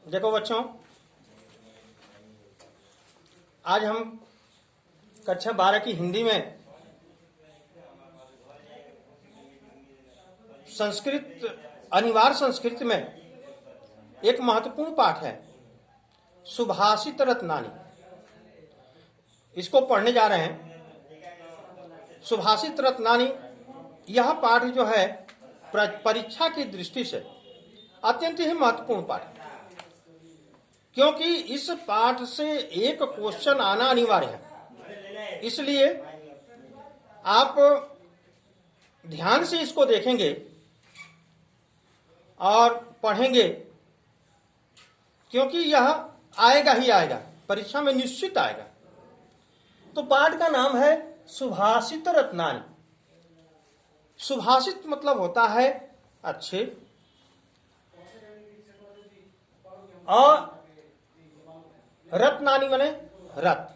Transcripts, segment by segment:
देखो बच्चों, आज हम कक्षा 12 की हिंदी में संस्कृत, अनिवार्य संस्कृत में एक महत्वपूर्ण पाठ है सुभाषित रत्नानी। इसको पढ़ने जा रहे हैं। सुभाषित रत्नानी यह पाठ जो है परीक्षा की दृष्टि से अत्यंत ही महत्वपूर्ण पाठ है, क्योंकि इस पाठ से एक क्वेश्चन आना अनिवार्य है। इसलिए आप ध्यान से इसको देखेंगे और पढ़ेंगे, क्योंकि यह आएगा ही आएगा, परीक्षा में निश्चित आएगा। तो पाठ का नाम है सुभाषित रत्नानी। सुभाषित मतलब होता है अच्छे, और रत्नानी माने रत्न।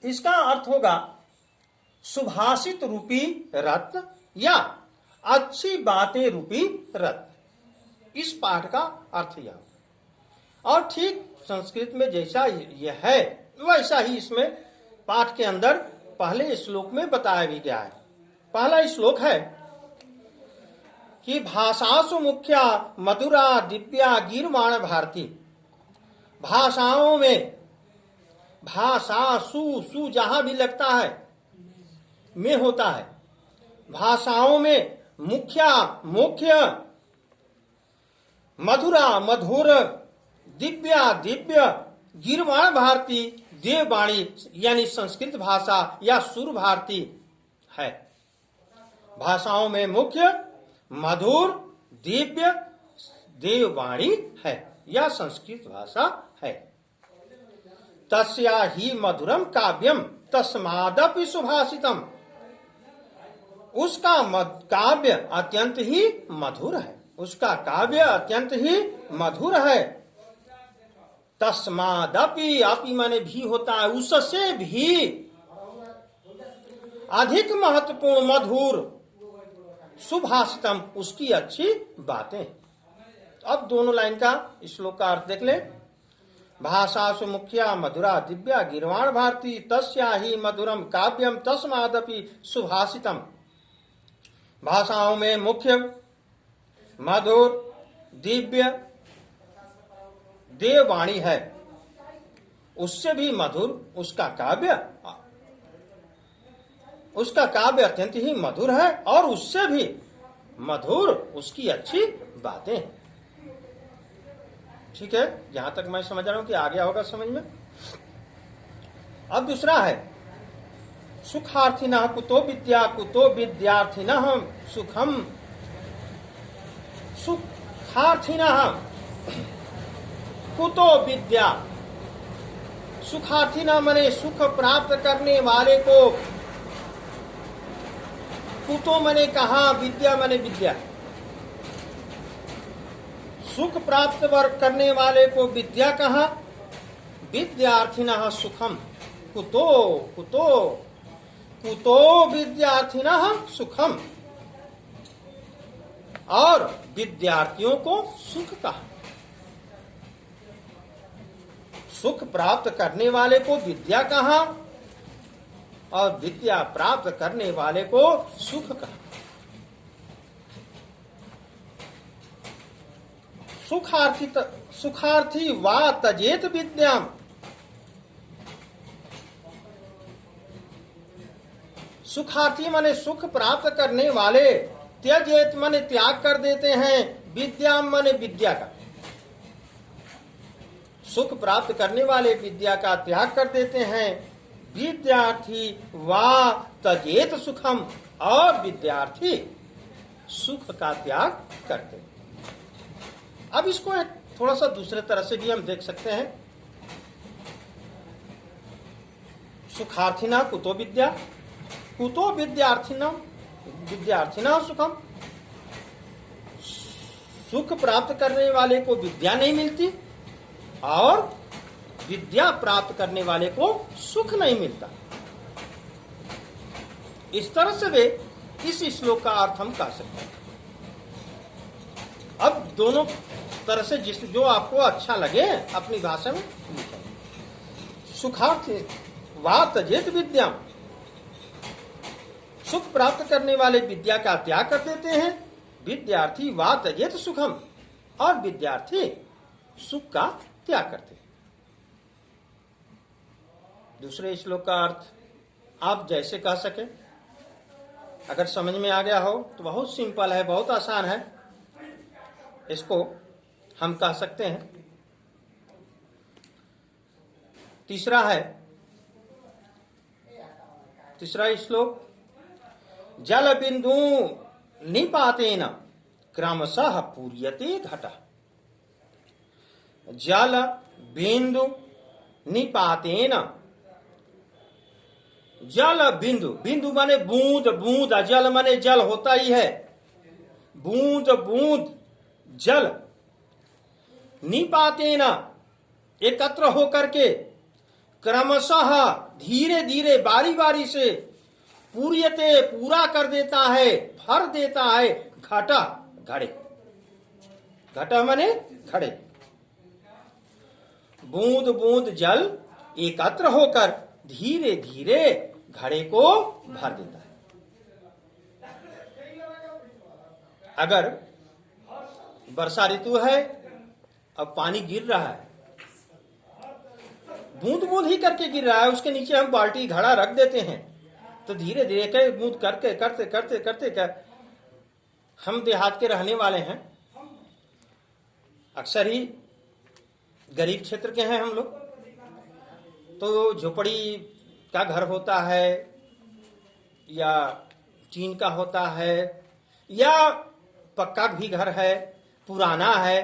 इसका अर्थ होगा सुभाषित रूपी रत्न या अच्छी बातें रूपी रत्न। इस पाठ का अर्थ यह, और ठीक संस्कृत में जैसा यह है वैसा ही इसमें पाठ के अंदर पहले श्लोक में बताया भी गया है। पहला श्लोक है कि भाषासु मुख्या मधुरा दिव्या गीर्वाण भारती। भाषाओं में, भाषा सु जहां भी लगता है में होता है। भाषाओं में मुख्य, मधुरा मधुर, दिव्या दिव्य, गीर्वाण भारती देववाणी यानी संस्कृत भाषा या सुर भारती है। भाषाओं में मुख्य, मधुर, दिव्य देववाणी है या संस्कृत भाषा है। तस्या ही मधुरम काव्यम तस्मादपि सुभाषितम। उसका काव्य अत्यंत ही मधुर है, उसका काव्य अत्यंत ही मधुर है। तस्मादपि, अपि माने भी होता है, उससे भी अधिक महत्वपूर्ण मधुर, सुभाषितम उसकी अच्छी बातें। अब दोनों लाइन का श्लोक का अर्थ देख ले। भाषासु मुख्या मधुरा दिव्या गीर्वाण भारती तस्या ही मधुरम काव्यम तस्मादपि सुभाषितम। भाषाओं में मुख्य, मधुर, दिव्य देववाणी है, उससे भी मधुर उसका काव्य अत्यंत ही मधुर है, और उससे भी मधुर उसकी अच्छी बातें हैं। ठीक है, यहां तक मैं समझ रहा हूं कि आ गया होगा समझ में। अब दूसरा है सुखार्थिनः कुतो विद्या कुतो विद्यार्थिनः सुखम। सुखार्थिनः कुतो विद्या। सुखार्थिनः माने सुख प्राप्त करने वाले को, कुतो माने कहा, विद्या माने विद्या। सुख प्राप्त करने वाले को विद्या कहा। विद्यार्थिनः सुखम। कुतो कुतो कुतो विद्यार्थिनः सुखम, और विद्यार्थियों को सुख कहा। सुख प्राप्त करने वाले को विद्या कहा और विद्या प्राप्त करने वाले को सुख कहा। सुखार्थी वा तजेत विद्याम। सुखार्थी माने सुख प्राप्त करने वाले, त्यजेत माने त्याग कर देते हैं, विद्याम माने विद्या का। सुख प्राप्त करने वाले विद्या का त्याग कर देते हैं। विद्यार्थी वा तजेत सुखम, और विद्यार्थी सुख का त्याग करते। अब इसको एक थोड़ा सा दूसरे तरह से भी हम देख सकते हैं। सुखार्थिना कुतो विद्या, कुतो विद्यार्थिना सुखम। सुख प्राप्त करने वाले को विद्या नहीं मिलती, और विद्या प्राप्त करने वाले को सुख नहीं मिलता। इस तरह से वे इस श्लोक का अर्थ हम कर सकते हैं। अब दोनों तरह से जिस जो आपको अच्छा लगे अपनी भाषा में लिखें। सुखार्थ वा त्यजेत विद्या, सुख प्राप्त करने वाले विद्या का त्याग कर देते हैं। विद्यार्थी वा त्यजेत सुखम, और विद्यार्थी सुख का त्याग करते हैं। दूसरे श्लोक का अर्थ आप जैसे कह सके, अगर समझ में आ गया हो तो बहुत सिंपल है, बहुत आसान है। इसको हम कह सकते हैं। तीसरा है, तीसरा श्लोक, जल बिंदु निपातेन क्रमशः पूर्यते घट। जल बिंदु निपातेन, जल बिंदु, बिंदु माने बूंद, बूंद, जल माने जल होता ही है, बूंद बूंद जल, निपातेन एकत्र होकर के, क्रमशः धीरे धीरे बारी बारी से, पूर्यते पूरा कर देता है, भर देता है, घटा घड़े, घटा माने घड़े। बूंद बूंद जल एकत्र होकर धीरे धीरे घड़े को भर देता है। अगर वर्षा ऋतु है, अब पानी गिर रहा है, बूंद बूंद ही करके गिर रहा है, उसके नीचे हम बाल्टी घड़ा रख देते हैं, तो धीरे धीरे कई बूंद करके करते करते करते कर, हम देहात के रहने वाले हैं, अक्सर ही गरीब क्षेत्र के हैं हम लोग, तो झोपड़ी का घर होता है या टीन का होता है या पक्का भी घर है, पुराना है,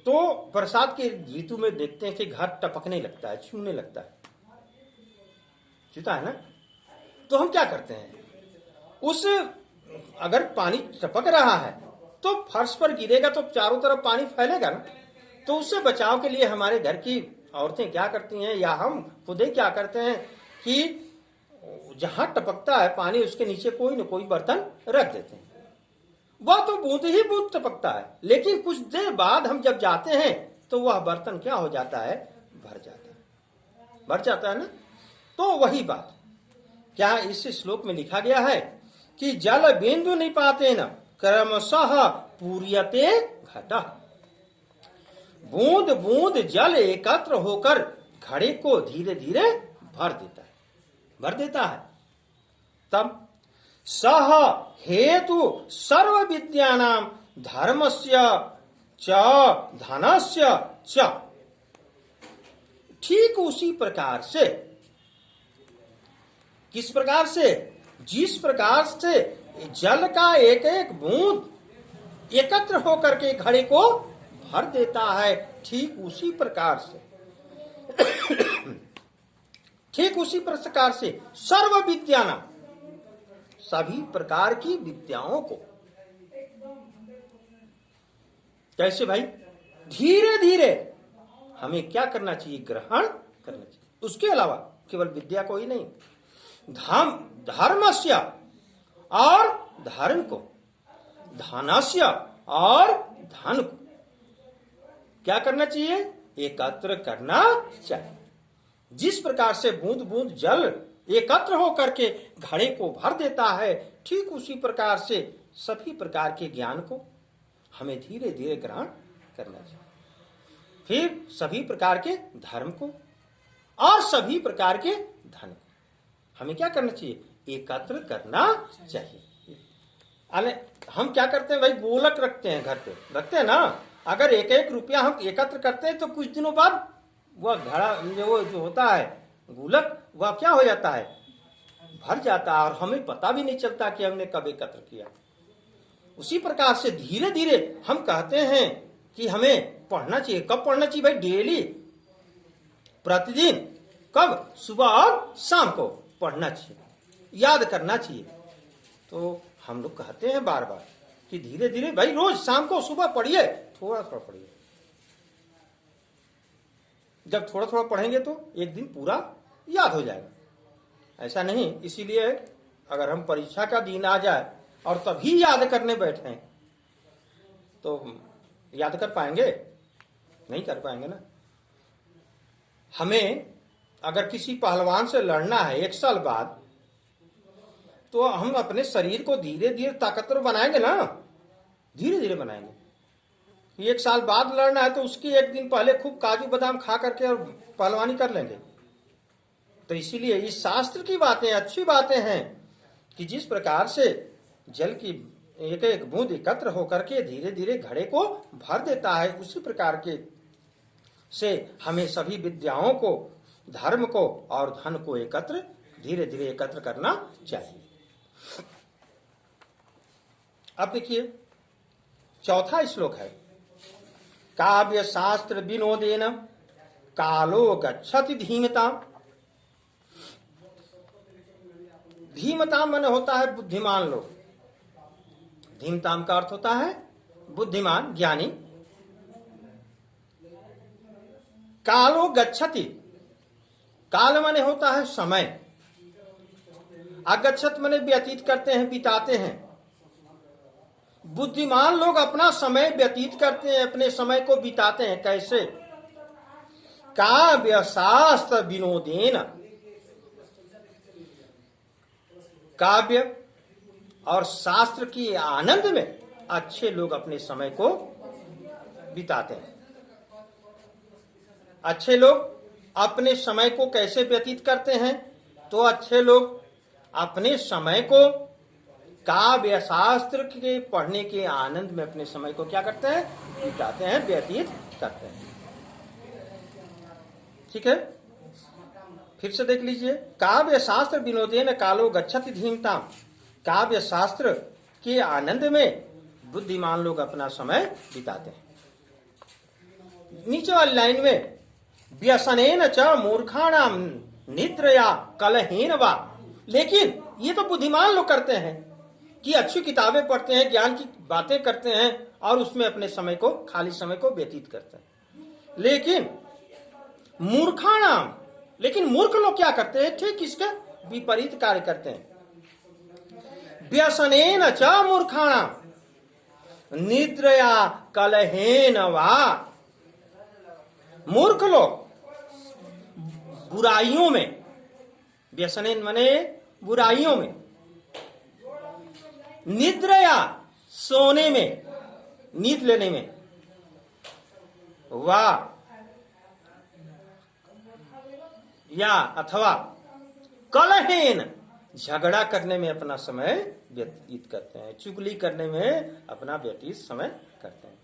तो बरसात के ऋतु में देखते हैं कि घर टपकने लगता है, छूने लगता है, छूता है ना। तो हम क्या करते हैं, उस अगर पानी टपक रहा है तो फर्श पर गिरेगा तो चारों तरफ पानी फैलेगा ना, तो उससे बचाव के लिए हमारे घर की औरतें क्या करती हैं या हम खुद ही क्या करते हैं कि जहां टपकता है पानी उसके नीचे कोई न कोई बर्तन रख देते हैं। वह तो बूंद ही बूंद टपकता है, लेकिन कुछ देर बाद हम जब जाते हैं तो वह बर्तन क्या हो जाता है, भर जाता है, भर जाता है ना। तो वही बात क्या इस श्लोक में लिखा गया है कि जल बिंदु निपातेन क्रमशः पूर्यते घटः, बूंद बूंद जल एकत्र होकर घड़े को धीरे धीरे भर देता है, भर देता है। तब सह हेतु सर्व विद्यानां धर्मस्य च धनस्य च, ठीक उसी प्रकार से, किस प्रकार से, जिस प्रकार से जल का एक एक बूंद एकत्र होकर के घड़े को भर देता है, ठीक उसी प्रकार से ठीक उसी प्रकार से सर्व विद्याना, सभी प्रकार की विद्याओं को, कैसे भाई, धीरे धीरे हमें क्या करना चाहिए, ग्रहण करना चाहिए। उसके अलावा केवल विद्या को ही नहीं, धर्मस्य और धर्म को, धनस्य और धन को क्या करना चाहिए, एकत्र करना चाहिए। जिस प्रकार से बूंद बूंद जल एकत्र होकर के घड़े को भर देता है, ठीक उसी प्रकार से सभी प्रकार के ज्ञान को हमें धीरे धीरे ग्रहण करना चाहिए। फिर सभी प्रकार के धर्म को और सभी प्रकार के धन को हमें क्या करना चाहिए, एकत्र करना चाहिए। हम क्या करते हैं भाई, गोलक रखते हैं, घर पे रखते हैं ना, अगर एक एक रुपया हम एकत्र करते हैं तो कुछ दिनों बाद वह घड़ा वो जो होता है गुलक, वह क्या हो जाता है, भर जाता है, और हमें पता भी नहीं चलता कि हमने कब एकत्र किया। उसी प्रकार से धीरे धीरे हम कहते हैं कि हमें पढ़ना चाहिए। कब पढ़ना चाहिए भाई, डेली, प्रतिदिन, कब, सुबह और शाम को पढ़ना चाहिए, याद करना चाहिए। तो हम लोग कहते हैं बार बार कि धीरे धीरे भाई रोज शाम को सुबह पढ़िए, थोड़ा थोड़ा पढ़िए। जब थोड़ा थोड़ा पढ़ेंगे तो एक दिन पूरा याद हो जाएगा। ऐसा नहीं, इसीलिए अगर हम परीक्षा का दिन आ जाए और तभी याद करने बैठे तो याद कर पाएंगे? नहीं कर पाएंगे ना। हमें अगर किसी पहलवान से लड़ना है 1 साल बाद, तो हम अपने शरीर को धीरे धीरे ताकतवर बनाएंगे ना, धीरे धीरे बनाएंगे। 1 साल बाद लड़ना है तो उसकी 1 दिन पहले खूब काजू बादाम खा करके और पहलवानी कर लेंगे। तो इसीलिए इस शास्त्र की बातें अच्छी बातें हैं कि जिस प्रकार से जल की एक एक बूंद एकत्र होकर के धीरे धीरे घड़े को भर देता है, उसी प्रकार के से हमें सभी विद्याओं को, धर्म को और धन को धीरे धीरे एकत्र करना चाहिए। अब देखिए चौथा श्लोक है, काव्य शास्त्र विनोदेन कालो गच्छति धीमताम। धीमताम माने होता है बुद्धिमान लोग। धीमताम का अर्थ होता है बुद्धिमान, ज्ञानी। कालो गच्छति, काल माने होता है समय, अगच्छत माने व्यतीत करते हैं, बिताते हैं। बुद्धिमान लोग अपना समय व्यतीत करते हैं, अपने समय को बिताते हैं। कैसे? काव्य शास्त्र विनोदेन, काव्य और शास्त्र के आनंद में अच्छे लोग अपने समय को बिताते हैं। अच्छे लोग अपने समय को कैसे व्यतीत करते हैं? तो अच्छे लोग अपने समय को काव्य शास्त्र के पढ़ने के आनंद में अपने समय को क्या करते हैं? बिताते हैं, व्यतीत करते हैं। ठीक है, फिर से देख लीजिए, काव्य शास्त्र विनोदेन कालो गच्छति धीमताम। काव्य शास्त्र के आनंद में बुद्धिमान लोग अपना समय बिताते हैं। नीचे वाली लाइन में व्यसनेन च मूर्खाणाम निद्रया कलहेन वा, लेकिन ये तो बुद्धिमान लोग करते हैं कि अच्छी किताबें पढ़ते हैं, ज्ञान की बातें करते हैं और उसमें अपने समय को, खाली समय को व्यतीत करते हैं। लेकिन मूर्खाणाम, लेकिन मूर्ख लोग क्या करते हैं? ठीक इसका विपरीत कार्य करते हैं। व्यसनेन च मूर्खाणाम निद्रया कलहेन वा। मूर्ख लोग बुराइयों में, व्यसनेन माने बुराइयों में, निद्रया सोने में, नींद लेने में, वा या अथवा कलहेन झगड़ा करने में अपना समय व्यतीत करते हैं, चुगली करने में अपना व्यतीत समय करते हैं।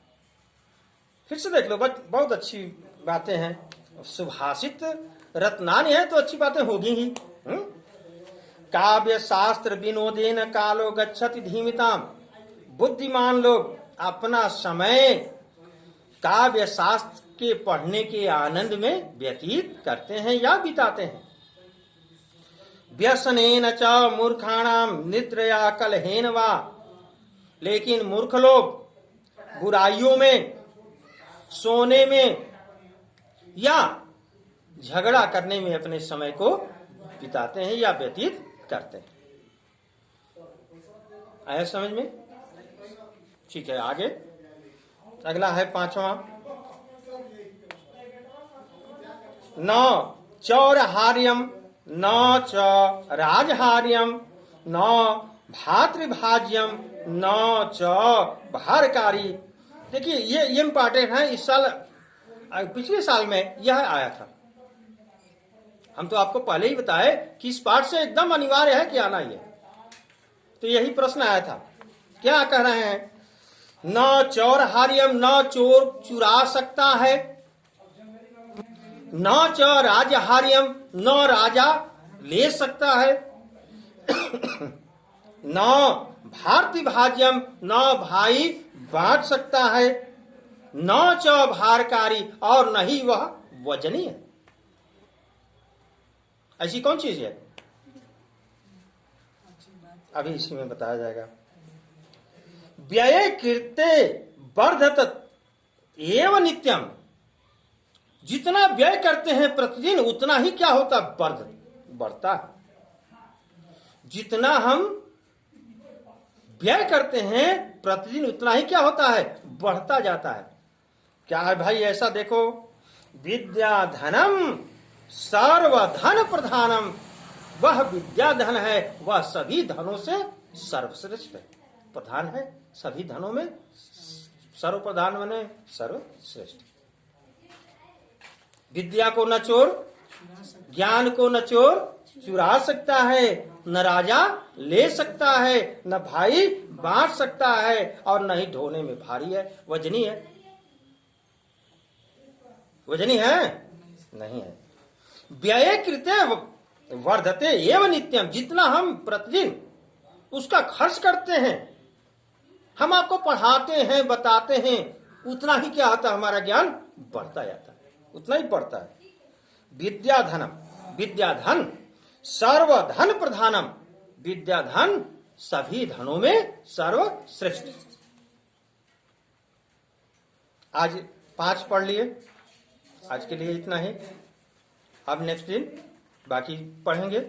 फिर से देख लो, बहुत अच्छी बातें हैं। सुभाषित रत्नानि है तो अच्छी बातें होगी ही। काव्य शास्त्र विनोदेन कालो गच्छति धीमिताम। बुद्धिमान लोग अपना समय काव्य शास्त्र के पढ़ने के आनंद में व्यतीत करते हैं या बिताते हैं। व्यसनेन च मूर्खाणाम निद्रया कलहेन वा, लेकिन मूर्ख लोग बुराइयों में, सोने में या झगड़ा करने में अपने समय को बिताते हैं या व्यतीत करते हैं। आया समझ में? ठीक है, आगे अगला है 5वां, न चौरहार्यम न च राजहार्यम न भातृभाज्यम न च भारकारी। देखिए ये इंपॉर्टेंट है। इस साल, पिछले साल में यह आया था। हम तो आपको पहले ही बताए कि इस पाठ से एकदम अनिवार्य है कि आना ये। तो यही प्रश्न आया था। क्या कह रहे हैं? न चौरहार्यम, न चोर चुरा सकता है, न च राजहार्यम, न राजा ले सकता है, न भारतीभाज्यम, न भाई बांट सकता है, न च भारकारी, और न ही वह वजनी है। ऐसी कौन चीज है? अभी इसी में बताया जाएगा। व्यय कीर्ते वर्धत एवं नित्यम। जितना व्यय करते हैं प्रतिदिन उतना ही क्या होता? बढ़ता है। जितना हम व्यय करते हैं प्रतिदिन उतना ही क्या होता है, बढ़ता जाता है। क्या है भाई, ऐसा देखो, विद्या धनम सर्वधन प्रधानम, वह विद्या धन है, वह सभी धनों से सर्वश्रेष्ठ है, प्रधान है, सभी धनों में सर्व प्रधान बने सर्वश्रेष्ठ। विद्या को न चोर, ज्ञान को न चोर चुरा सकता है, न राजा ले सकता है, न भाई बांट सकता है, और न ही ढोने में भारी है, वजनी है, वजनी है नहीं है। व्यय कृते वर्धते एवं नित्यम, जितना हम प्रतिदिन उसका खर्च करते हैं, हम आपको पढ़ाते हैं, बताते हैं, उतना ही क्या होता है, हमारा ज्ञान बढ़ता जाता है, उतना ही बढ़ता है। विद्या धनम, विद्या धन सर्वधन प्रधानम, विद्या धन सभी धनों में सर्वश्रेष्ठ। आज 5 पढ़ लिए, आज के लिए इतना ही। अब नेक्स्ट दिन बाकी पढ़ेंगे।